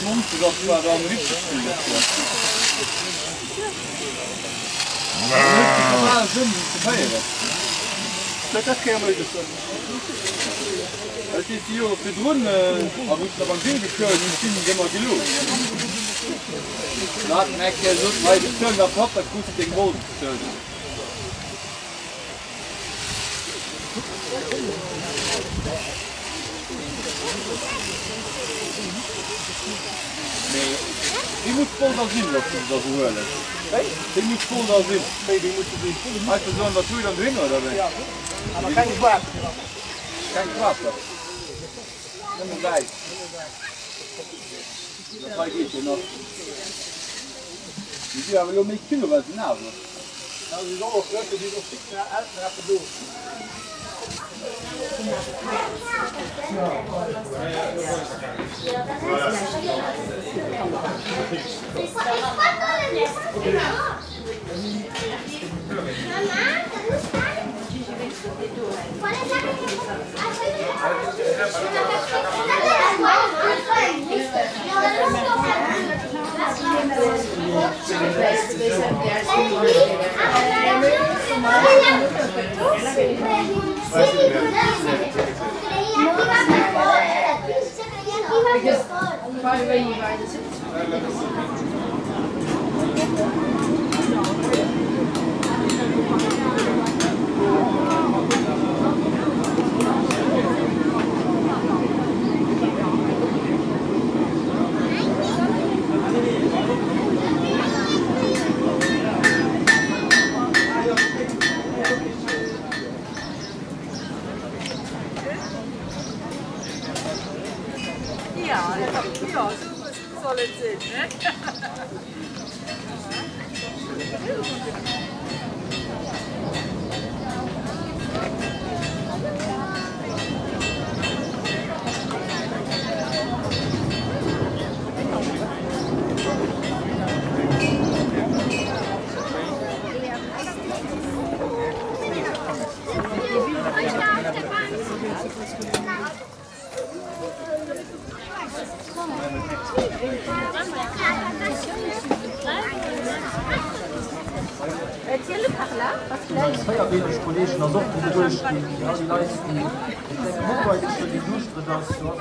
Mund war da richtig gedrun beim Ding gekört immer gelo. Der Pop gut den Boden. Die moet vol dan zien dat horen. Die moet vol dan zien. Als je zo dat doe je dan dringen dan ben. Ja, maar geen kwaad. Geen kwaad. Dat moet bij. Dat ga ik eten nog. Die hebben wel niet kunnen wat nou. Nou, die rollen drukken die nog ziek uitrapen doen. Ja, so soll es sein, ne? Feierwenig Kollegen noch durchgehen, die Leute, die Mobile ist für die Duschredaktion.